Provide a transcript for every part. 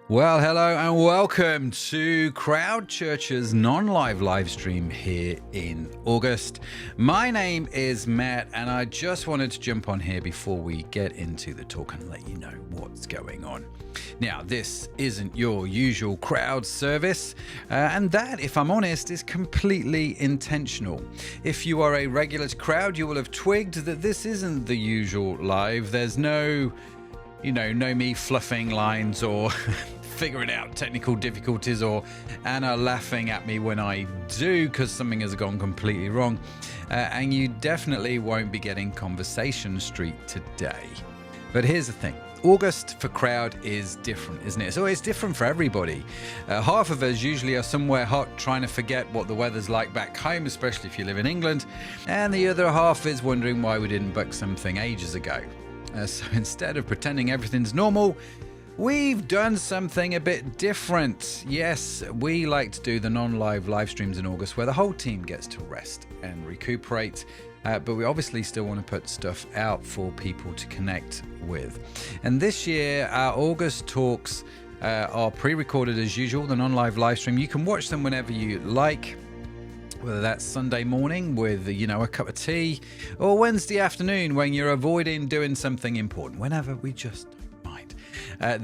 Well, hello and welcome to Crowd Church's non-live live stream here in August. My name is Matt and I just wanted to jump on here before we get into the talk and let you know what's going on. Now, this isn't your usual crowd service, and that, if I'm honest, is completely intentional. If you are a regular to Crowd, you will have twigged that this isn't the usual live. There's no me fluffing lines or figuring out technical difficulties or Anna laughing at me when I do because something has gone completely wrong. And you definitely won't be getting Conversation Street today. But here's the thing. August for Crowd is different, isn't it? So it's different for everybody. Half of us usually are somewhere hot trying to forget what the weather's like back home, especially if you live in England. And the other half is wondering why we didn't book something ages ago. So instead of pretending everything's normal, we've done something a bit different. Yes, we like to do the non-live live streams in August where the whole team gets to rest and recuperate. But we obviously still want to put stuff out for people to connect with. And this year, our August talks are pre-recorded as usual, the non-live live stream. You can watch them whenever you like, whether that's Sunday morning with, a cup of tea, or Wednesday afternoon when you're avoiding doing something important, whenever we just don't mind.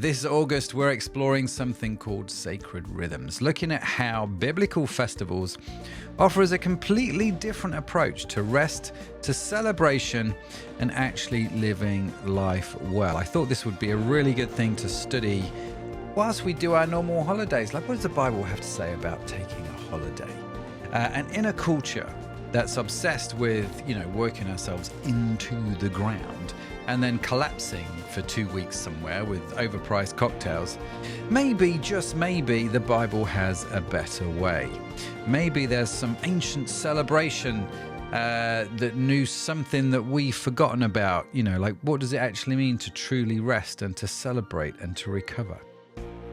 This August, we're exploring something called sacred rhythms, looking at how biblical festivals offer us a completely different approach to rest, to celebration, and actually living life well. I thought this would be a really good thing to study whilst we do our normal holidays. Like, what does the Bible have to say about taking a holiday? And in a culture that's obsessed with, working ourselves into the ground and then collapsing for 2 weeks somewhere with overpriced cocktails, maybe, just maybe, the Bible has a better way. Maybe there's some ancient celebration that knew something that we've forgotten about. Like, what does it actually mean to truly rest and to celebrate and to recover?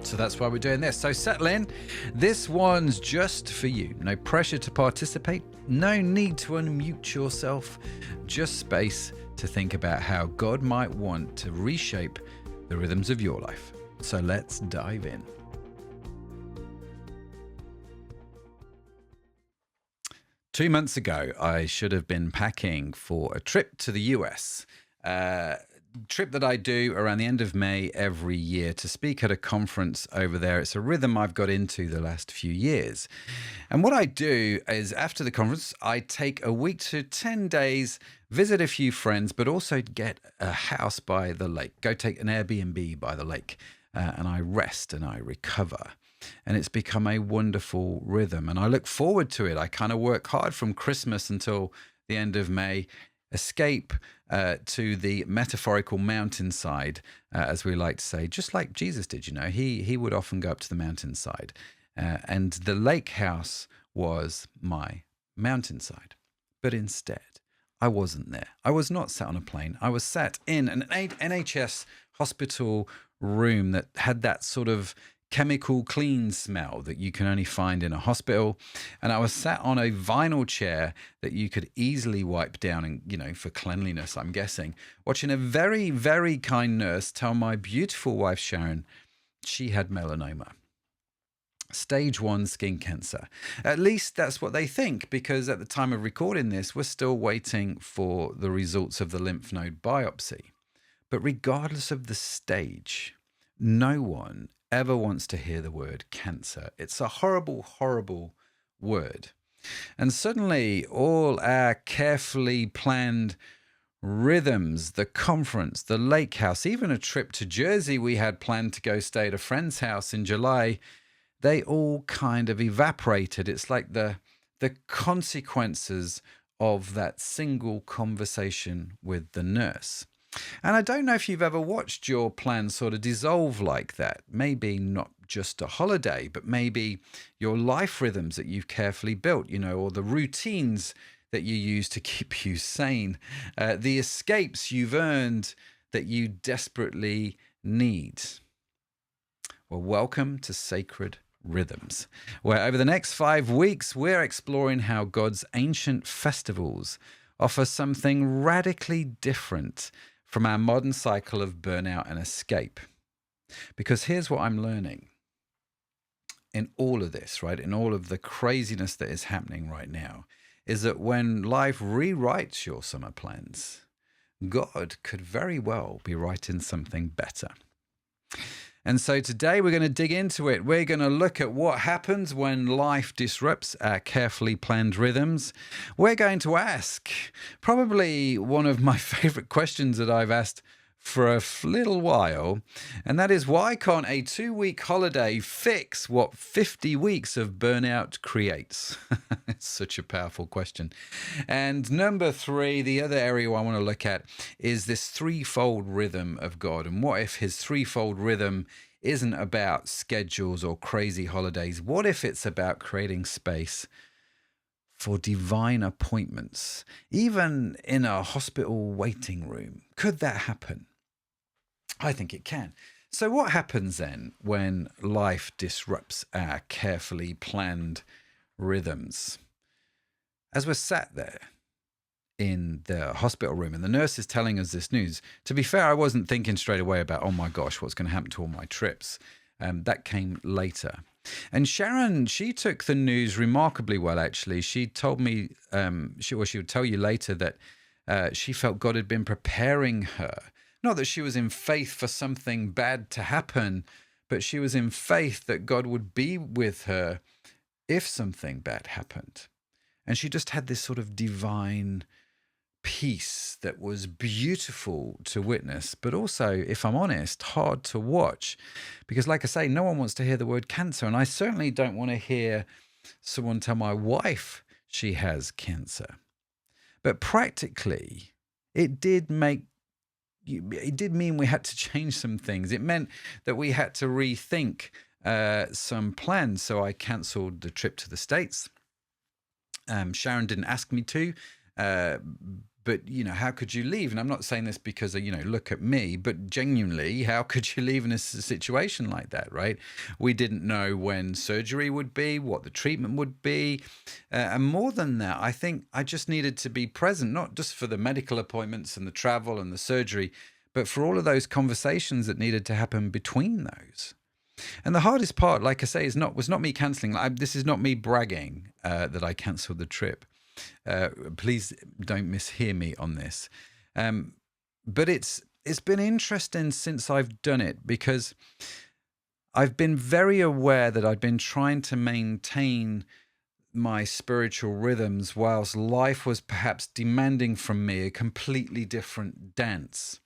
So that's why we're doing this. So settle in. This one's just for you. No pressure to participate. No need to unmute yourself. Just space to think about how God might want to reshape the rhythms of your life. So let's dive in. Two months ago, I should have been packing for a trip to the US. Trip that I do around the end of May every year to speak at a conference over there. It's a rhythm I've got into the last few years. And what I do is after the conference, I take a week to 10 days, visit a few friends, but also get a house by the lake, go take an Airbnb by the lake, and I rest and I recover. And it's become a wonderful rhythm. And I look forward to it. I kind of work hard from Christmas until the end of May, escape to the metaphorical mountainside, as we like to say, just like Jesus did. He would often go up to the mountainside, and the lake house was my mountainside. But instead, I wasn't there. I was not sat on a plane. I was sat in an NHS hospital room that had that sort of chemical clean smell that you can only find in a hospital. And I was sat on a vinyl chair that you could easily wipe down and, for cleanliness, I'm guessing, watching a very, very kind nurse tell my beautiful wife, Sharon, she had melanoma. Stage 1 skin cancer. At least that's what they think, because at the time of recording this, we're still waiting for the results of the lymph node biopsy. But regardless of the stage, no one ever wants to hear the word cancer. It's a horrible, horrible word. And suddenly all our carefully planned rhythms, the conference, the lake house, even a trip to Jersey we had planned to go stay at a friend's house in July, they all kind of evaporated. It's like the consequences of that single conversation with the nurse. And I don't know if you've ever watched your plans sort of dissolve like that. Maybe not just a holiday, but maybe your life rhythms that you've carefully built, or the routines that you use to keep you sane, the escapes you've earned that you desperately need. Well, welcome to Sacred Rhythms, where over the next 5 weeks, we're exploring how God's ancient festivals offer something radically different from our modern cycle of burnout and escape. Because here's what I'm learning in all of this, right? In all of the craziness that is happening right now, is that when life rewrites your summer plans, God could very well be writing something better. And so today we're going to dig into it. We're going to look at what happens when life disrupts our carefully planned rhythms. We're going to ask probably one of my favorite questions that I've asked for a little while, and that is, why can't a 2-week holiday fix what 50 weeks of burnout creates? It's such a powerful question. And number 3, the other area I want to look at is this threefold rhythm of God. And what if his threefold rhythm isn't about schedules or crazy holidays? What if it's about creating space for divine appointments, even in a hospital waiting room? Could that happen? I think it can. So what happens then when life disrupts our carefully planned rhythms? As we're sat there in the hospital room and the nurse is telling us this news, to be fair, I wasn't thinking straight away about, oh my gosh, what's going to happen to all my trips? That came later. And Sharon, she took the news remarkably well, actually. She told me, she would tell you later that she felt God had been preparing her. Not that she was in faith for something bad to happen, but she was in faith that God would be with her if something bad happened. And she just had this sort of divine peace that was beautiful to witness, but also, if I'm honest, hard to watch. Because like I say, no one wants to hear the word cancer. And I certainly don't want to hear someone tell my wife she has cancer. But practically, it did mean we had to change some things. It meant that we had to rethink some plans. So I cancelled the trip to the States. Sharon didn't ask me to, but, how could you leave? And I'm not saying this because, look at me, but genuinely, how could you leave in a situation like that, right? We didn't know when surgery would be, what the treatment would be. And more than that, I think I just needed to be present, not just for the medical appointments and the travel and the surgery, but for all of those conversations that needed to happen between those. And the hardest part, like I say, was not me cancelling. This is not me bragging that I cancelled the trip. Please don't mishear me on this. But it's been interesting since I've done it, because I've been very aware that I've been trying to maintain my spiritual rhythms whilst life was perhaps demanding from me a completely different dance.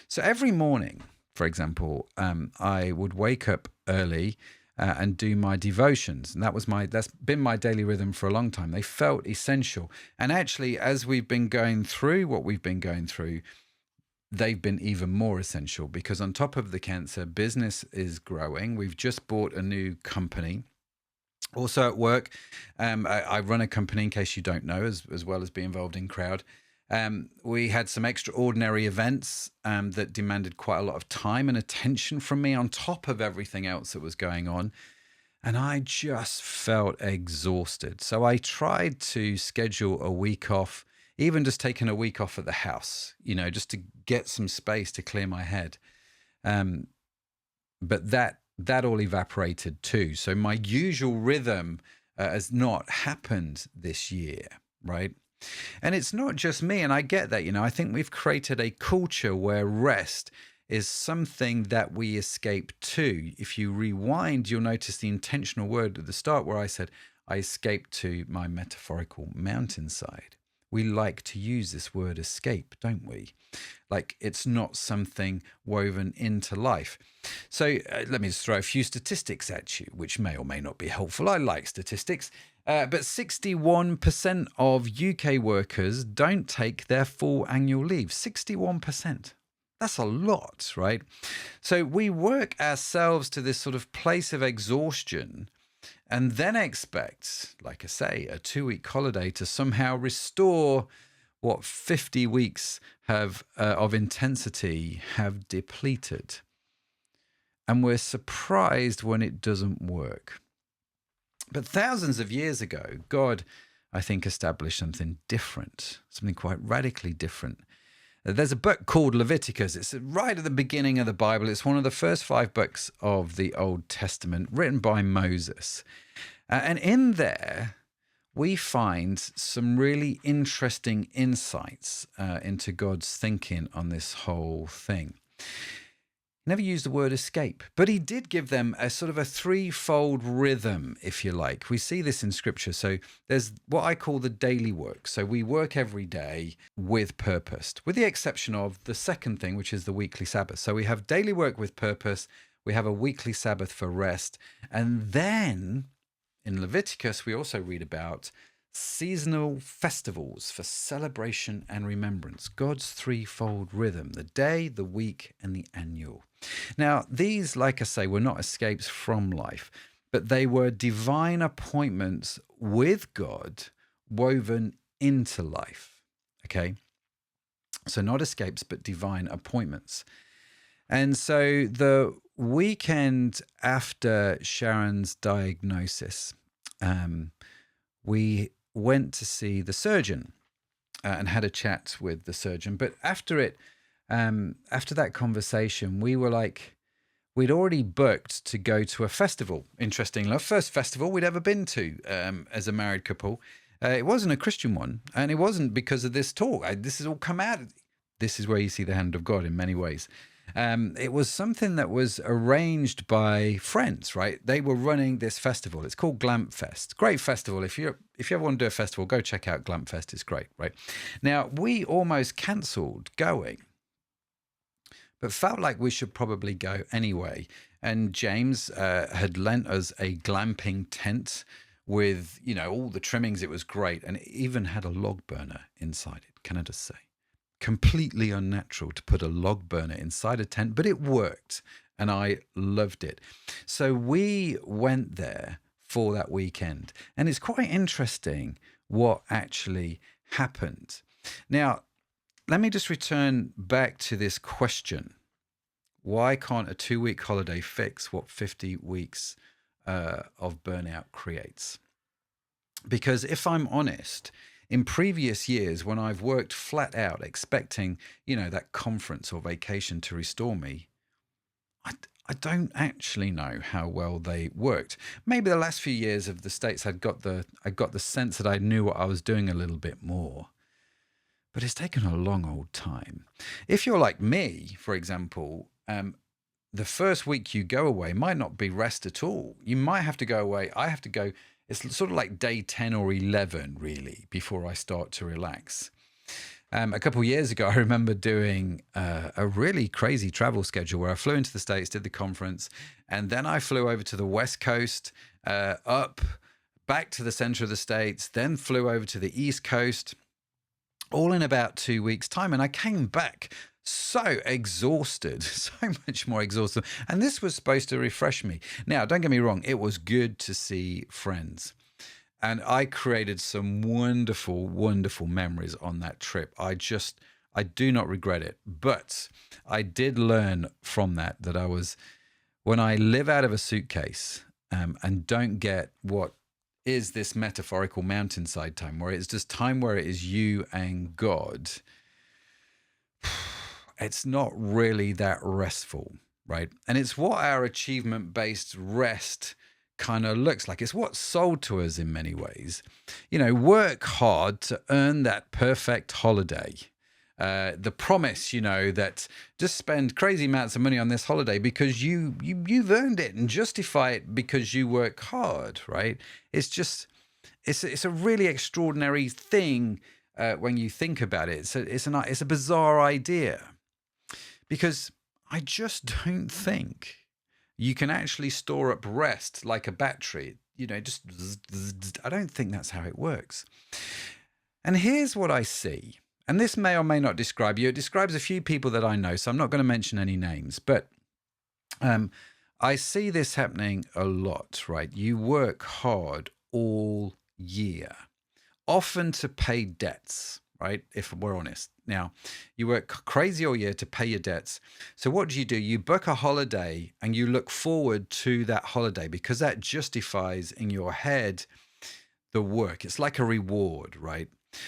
So every morning, for example, I would wake up early and do my devotions. And that's been my daily rhythm for a long time. They felt essential. And actually, as we've been going through what we've been going through, they've been even more essential, because on top of the cancer, business is growing. We've just bought a new company. Also at work, I run a company, in case you don't know, as well as be involved in Crowd. We had some extraordinary events that demanded quite a lot of time and attention from me on top of everything else that was going on. And I just felt exhausted. So I tried to schedule a week off, even just taking a week off at the house, just to get some space to clear my head. But that all evaporated too. So my usual rhythm has not happened this year, right? And it's not just me, and I get that, I think we've created a culture where rest is something that we escape to. If you rewind, you'll notice the intentional word at the start where I said, I escape to my metaphorical mountainside. We like to use this word escape, don't we? Like it's not something woven into life. So let me just throw a few statistics at you, which may or may not be helpful. I like statistics. But 61% of UK workers don't take their full annual leave. 61%. That's a lot, right? So we work ourselves to this sort of place of exhaustion and then expect, like I say, a 2-week holiday to somehow restore what 50 weeks of intensity have depleted. And we're surprised when it doesn't work. But thousands of years ago, God, I think, established something different, something quite radically different. There's a book called Leviticus. It's right at the beginning of the Bible. It's one of the first 5 books of the Old Testament, written by Moses. And in there, we find some really interesting insights into God's thinking on this whole thing. Never used the word escape, but he did give them a sort of a threefold rhythm, if you like. We see this in scripture. So there's what I call the daily work. So we work every day with purpose, with the exception of the second thing, which is the weekly Sabbath. So we have daily work with purpose. We have a weekly Sabbath for rest. And then in Leviticus, we also read about seasonal festivals for celebration and remembrance. God's threefold rhythm: the day, the week, and the annual. Now, these, like I say, were not escapes from life, but they were divine appointments with God woven into life. Okay? So not escapes, but divine appointments. And so the weekend after Sharon's diagnosis, we went to see the surgeon and had a chat with the surgeon. But after that conversation, we were like, we'd already booked to go to a festival. Interestingly, our first festival we'd ever been to as a married couple. It wasn't a Christian one, and it wasn't because of this talk. This has all come out. This is where you see the hand of God in many ways. It was something that was arranged by friends, right? They were running this festival. It's called Glamp Fest. Great festival. If you ever want to do a festival, go check out Glamp Fest. It's great, right? Now, we almost cancelled going, but felt like we should probably go anyway. And James had lent us a glamping tent with, all the trimmings. It was great. And it even had a log burner inside it, can I just say? Completely unnatural to put a log burner inside a tent, but it worked and I loved it. So we went there for that weekend, and it's quite interesting what actually happened. Now, let me just return back to this question. Why can't a 2-week holiday fix what 50 weeks of burnout creates? Because if I'm honest, in previous years, when I've worked flat out expecting, that conference or vacation to restore me, I don't actually know how well they worked. Maybe the last few years of the States, I got the sense that I knew what I was doing a little bit more. But it's taken a long old time. If you're like me, for example, the first week you go away might not be rest at all. You might have to go away. I have to go. It's sort of like day 10 or 11, really, before I start to relax. A couple of years ago, I remember doing a really crazy travel schedule where I flew into the States, did the conference, and then I flew over to the West Coast, up, back to the center of the States, then flew over to the East Coast, all in about 2 weeks' time. And I came back so exhausted, so much more exhausted. And this was supposed to refresh me. Now, don't get me wrong, it was good to see friends. And I created some wonderful, wonderful memories on that trip. I do not regret it. But I did learn from that when I live out of a suitcase and don't get what is this metaphorical mountainside time, where it's just time where it is you and God, it's not really that restful, right? And it's what our achievement-based rest kind of looks like. It's what's sold to us in many ways. Work hard to earn that perfect holiday. The promise, that just spend crazy amounts of money on this holiday because you've earned it, and justify it because you work hard, right? It's a really extraordinary thing when you think about it. It's a bizarre idea, because I just don't think you can actually store up rest like a battery. I don't think that's how it works. And here's what I see. And this may or may not describe you. It describes a few people that I know, so I'm not going to mention any names. But I see this happening a lot, right? You work hard all year, often to pay debts, right? If we're honest. Now, you work crazy all year to pay your debts. So what do? You book a holiday and you look forward to that holiday because that justifies in your head the work. It's like a reward, right?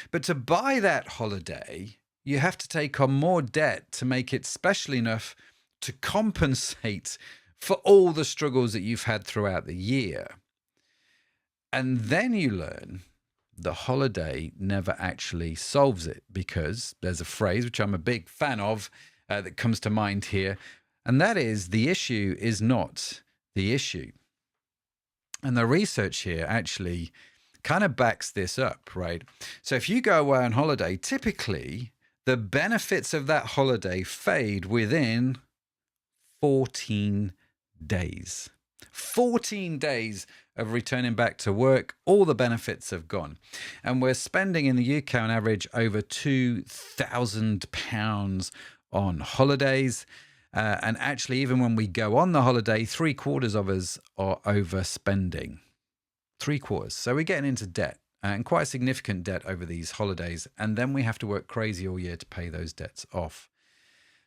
But to buy that holiday, you have to take on more debt to make it special enough to compensate for all the struggles that you've had throughout the year. And then you learn the holiday never actually solves it, because there's a phrase which I'm a big fan of that comes to mind here, and that is, the issue is not the issue. And the research here actually kind of backs this up, right? So if you go away on holiday, typically the benefits of that holiday fade within 14 days. 14 days of returning back to work, all the benefits have gone. And we're spending in the UK on average over £2,000 on holidays. And actually, even when we go on the holiday, 3/4 of us are overspending. 3/4. So we're getting into debt, and quite significant debt over these holidays. And then we have to work crazy all year to pay those debts off.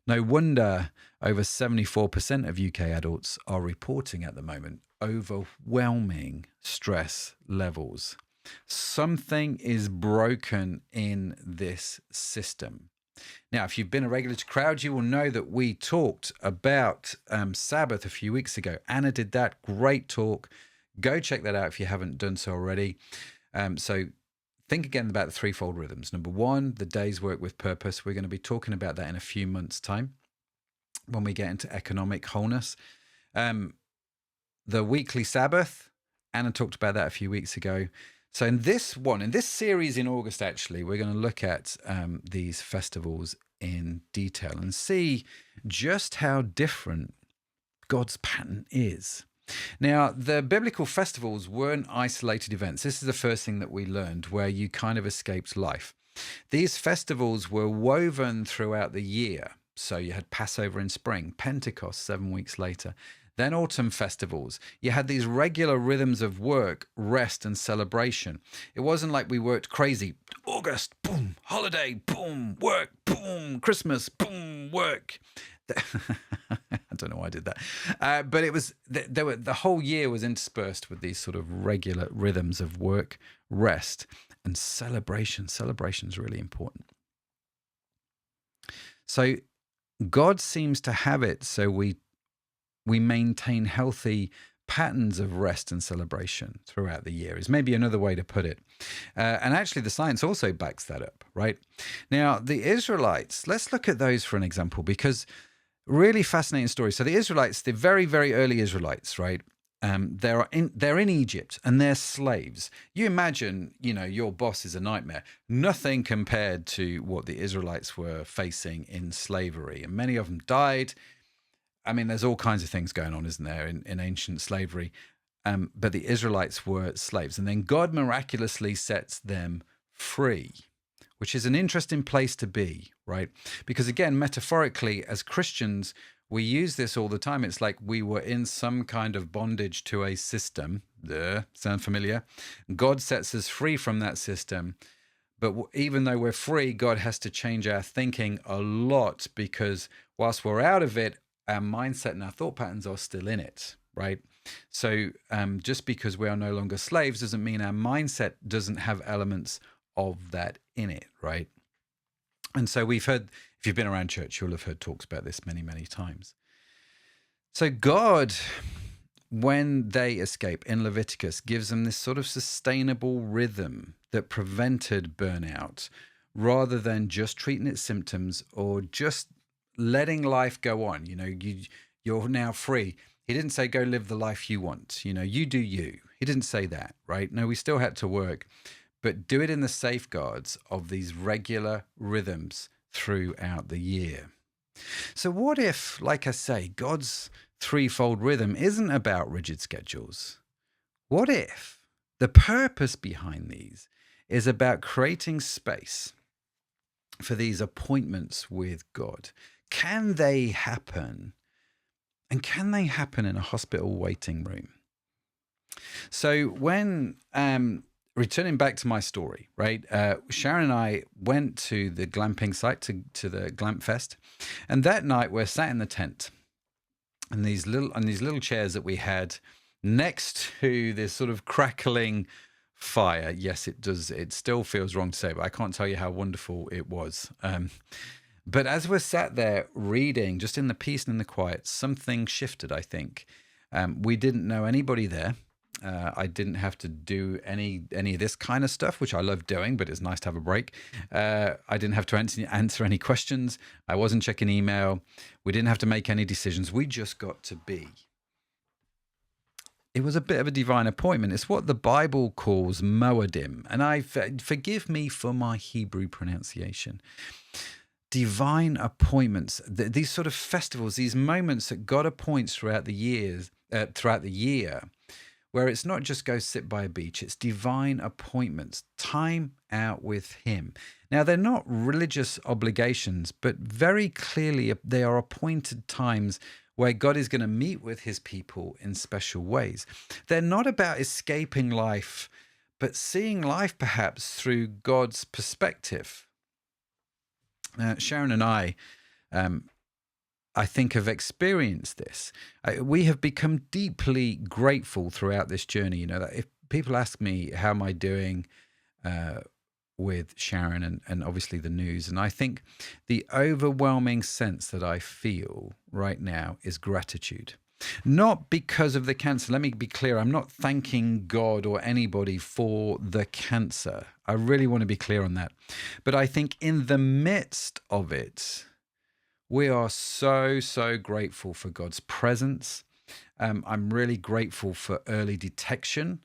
No wonder over 74% of UK adults are reporting at the moment overwhelming stress levels. Something is broken in this system. Now, if you've been a regular to Crowd, you will know that we talked about Sabbath a few weeks ago. Anna did that. Great talk. Go check that out if you haven't done so already. So think again about the threefold rhythms. Number one, the day's work with purpose. We're going to be talking about that in a few months' time when we get into economic wholeness. The weekly Sabbath, Anna talked about that a few weeks ago. So in this series in August, actually, we're going to look at these festivals in detail and see just how different God's pattern is. Now, the biblical festivals weren't isolated events. This is the first thing that we learned, where you kind of escaped life. These festivals were woven throughout the year. So you had Passover in spring, Pentecost 7 weeks later, then autumn festivals. You had these regular rhythms of work, rest, and celebration. It wasn't like we worked crazy. August, boom, holiday, boom, work, boom, Christmas, boom, work. I don't know why I did that. But it was, the whole year was interspersed with these sort of regular rhythms of work, rest, and celebration. Celebration is really important. So God seems to have it so we maintain healthy patterns of rest and celebration throughout the year, is maybe another way to put it. And actually the science also backs that up, right? Now, the Israelites, let's look at those for an example, because really fascinating story. So the Israelites, the very, very early Israelites, right? They're in Egypt and they're slaves. You imagine, your boss is a nightmare. Nothing compared to what the Israelites were facing in slavery. And many of them died. I mean, there's all kinds of things going on, isn't there, in ancient slavery? But the Israelites were slaves. And then God miraculously sets them free, which is an interesting place to be, right? Because again, metaphorically, as Christians, we use this all the time. It's like we were in some kind of bondage to a system. Sound familiar? God sets us free from that system. But even though we're free, God has to change our thinking a lot, because whilst we're out of it, our mindset and our thought patterns are still in it, right? So just because we are no longer slaves doesn't mean our mindset doesn't have elements of that in it, right? And so we've heard, if you've been around church, you'll have heard talks about this many, many times. So God, when they escape in Leviticus, gives them this sort of sustainable rhythm that prevented burnout, rather than just treating its symptoms or just letting life go on. You're now free. He didn't say, go live the life you want. You do you. He didn't say that, right? No, we still had to work, but do it in the safeguards of these regular rhythms throughout the year. So what if, like I say, God's threefold rhythm isn't about rigid schedules? What if the purpose behind these is about creating space for these appointments with God? Can they happen? And can they happen in a hospital waiting room? So when, returning back to my story, right? Sharon and I went to the glamping site, to the Glamp Fest. And that night we're sat in the tent, and these little chairs that we had next to this sort of crackling fire. Yes, it does. It still feels wrong to say, but I can't tell you how wonderful it was. But as we're sat there reading, just in the peace and in the quiet, something shifted, I think. We didn't know anybody there. I didn't have to do any of this kind of stuff, which I love doing, but it's nice to have a break. I didn't have to answer any questions. I wasn't checking email. We didn't have to make any decisions. We just got to be. It was a bit of a divine appointment. It's what the Bible calls moedim. And forgive me for my Hebrew pronunciation. Divine appointments, these sort of festivals, these moments that God appoints throughout the year, where it's not just go sit by a beach, it's divine appointments, time out with him. Now, they're not religious obligations, but very clearly they are appointed times where God is going to meet with his people in special ways. They're not about escaping life, but seeing life perhaps through God's perspective. Sharon and I think have experienced this. We have become deeply grateful throughout this journey. You know, that if people ask me, how am I doing with Sharon and obviously the news, and I think the overwhelming sense that I feel right now is gratitude. Not because of the cancer. Let me be clear. I'm not thanking God or anybody for the cancer. I really want to be clear on that. But I think in the midst of it, we are so grateful for God's presence. I'm really grateful for early detection,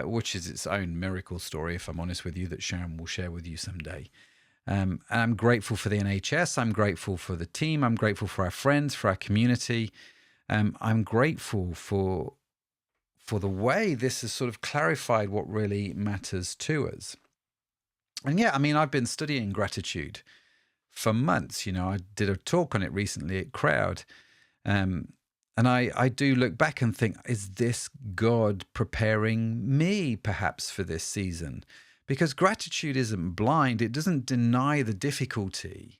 which is its own miracle story, if I'm honest with you, that Sharon will share with you someday. And I'm grateful for the NHS. I'm grateful for the team. I'm grateful for our friends, for our community. I'm grateful for the way this has sort of clarified what really matters to us. And yeah, I mean, I've been studying gratitude for months. You know, I did a talk on it recently at Crowd. And I do look back and think, is this God preparing me perhaps for this season? Because gratitude isn't blind. It doesn't deny the difficulty,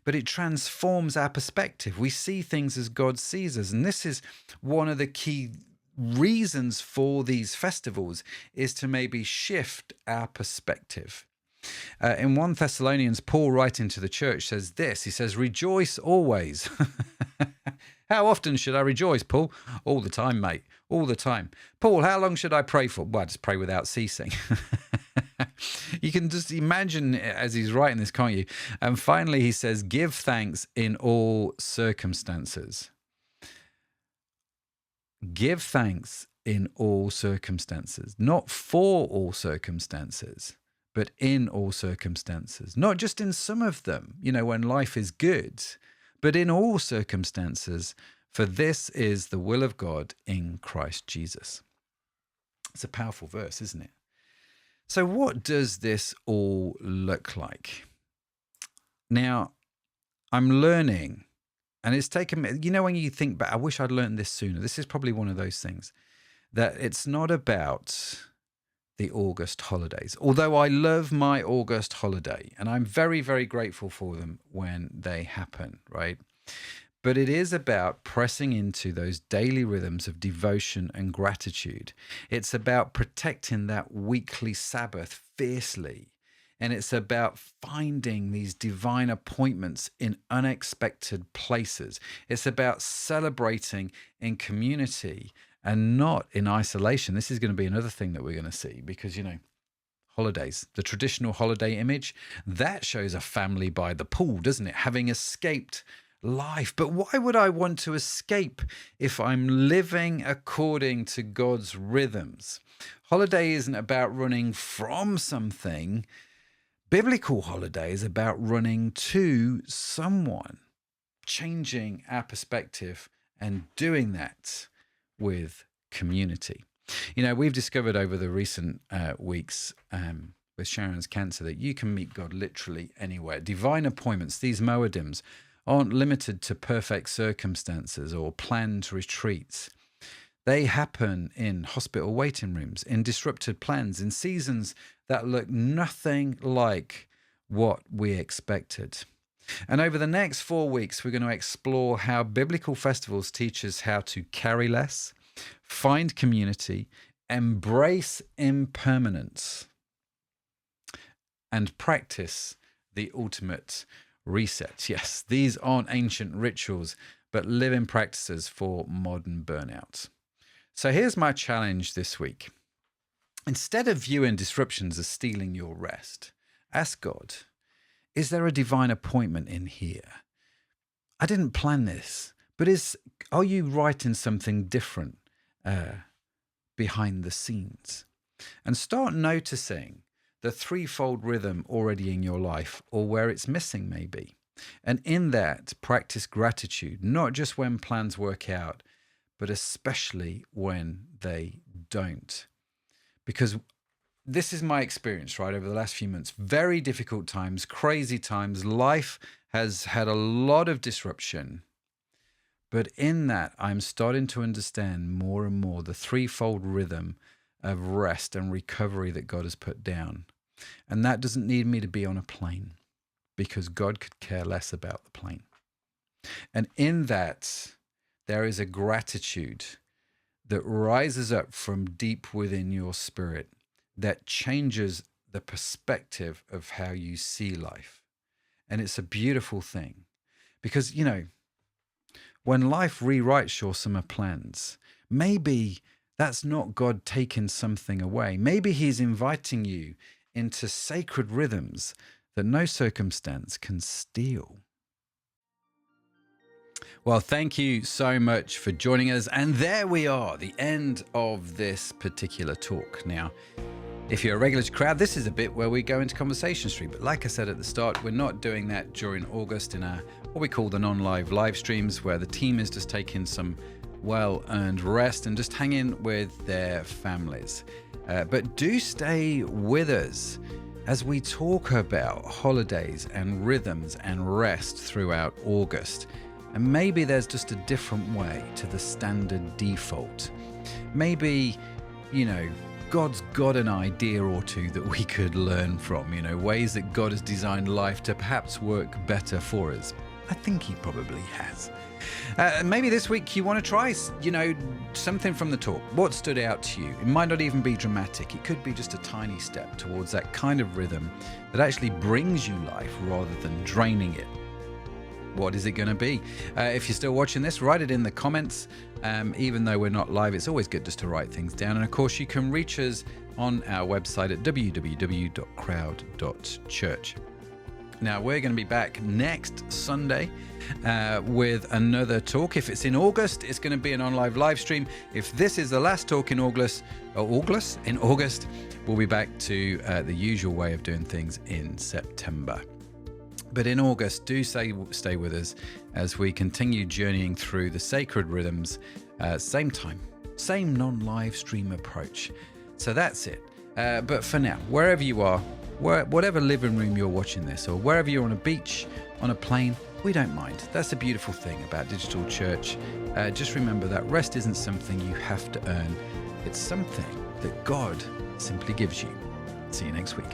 but it transforms our perspective. We see things as God sees us. And this is one of the key reasons for these festivals, is to maybe shift our perspective. In 1 Thessalonians, Paul, writing to the church, says this. He says, rejoice always. How often should I rejoice, Paul? All the time, mate. All the time. Paul, how long should I pray for? Well, I just pray without ceasing. You can just imagine as he's writing this, can't you? And finally, he says, give thanks in all circumstances. Give thanks in all circumstances. Not for all circumstances, but in all circumstances. Not just in some of them, you know, when life is good, but in all circumstances, for this is the will of God in Christ Jesus. It's a powerful verse, isn't it? So what does this all look like? Now, I'm learning, and it's taken me, you know, when you think back, I wish I'd learned this sooner. This is probably one of those things, that it's not about the August holidays. Although I love my August holiday, and I'm very grateful for them when they happen, right? But it is about pressing into those daily rhythms of devotion and gratitude. It's about protecting that weekly Sabbath fiercely. And it's about finding these divine appointments in unexpected places. It's about celebrating in community and not in isolation. This is going to be another thing that we're going to see, because, you know, holidays, the traditional holiday image, that shows a family by the pool, doesn't it? Having escaped life. But why would I want to escape if I'm living according to God's rhythms? Holiday isn't about running from something. Biblical holiday is about running to someone, changing our perspective and doing that with community. You know, we've discovered over the recent weeks with Sharon's cancer that you can meet God literally anywhere. Divine appointments, these moedims, aren't limited to perfect circumstances or planned retreats. They happen in hospital waiting rooms, in disrupted plans, in seasons that look nothing like what we expected. And over the next 4 weeks, we're going to explore how biblical festivals teach us how to carry less, find community, embrace impermanence, and practice the ultimate reset. Yes, these aren't ancient rituals, but living practices for modern burnout. So here's my challenge this week. Instead of viewing disruptions as stealing your rest, ask God, is there a divine appointment in here? I didn't plan this, but are you writing something different behind the scenes? And start noticing the threefold rhythm already in your life, or where it's missing maybe. And in that, practice gratitude, not just when plans work out, but especially when they don't. Because this is my experience, right, over the last few months. Very difficult times, crazy times. Life has had a lot of disruption. But in that, I'm starting to understand more and more the threefold rhythm of rest and recovery that God has put down. And that doesn't need me to be on a plane, because God could care less about the plane. And in that, there is a gratitude that rises up from deep within your spirit that changes the perspective of how you see life. And it's a beautiful thing, because, when life rewrites your summer plans, maybe that's not God taking something away. Maybe he's inviting you into sacred rhythms that no circumstance can steal. Well, thank you so much for joining us. And there we are, the end of this particular talk. Now, if you're a regular to Crowd, this is a bit where we go into Conversation Street. But like I said at the start, we're not doing that during August in our what we call the non-live live streams, where the team is just taking some well-earned rest and just hanging with their families. But do stay with us as we talk about holidays and rhythms and rest throughout August. And maybe there's just a different way to the standard default. Maybe, God's got an idea or two that we could learn from, ways that God has designed life to perhaps work better for us. I think he probably has. Maybe this week you want to try, something from the talk. What stood out to you? It might not even be dramatic. It could be just a tiny step towards that kind of rhythm that actually brings you life rather than draining it. What is it going to be? If you're still watching this, write it in the comments. Even though we're not live, it's always good just to write things down. And of course, you can reach us on our website at www.crowd.church. Now, we're going to be back next Sunday with another talk. If it's in August, it's going to be an on-live live stream. If this is the last talk in August, we'll be back to the usual way of doing things in September. But in August, do stay with us as we continue journeying through the sacred rhythms, same time, same non-live stream approach. So that's it. But for now, wherever you are, whatever living room you're watching this, or wherever you're on a beach, on a plane, we don't mind. That's the beautiful thing about digital church. Just remember that rest isn't something you have to earn. It's something that God simply gives you. See you next week.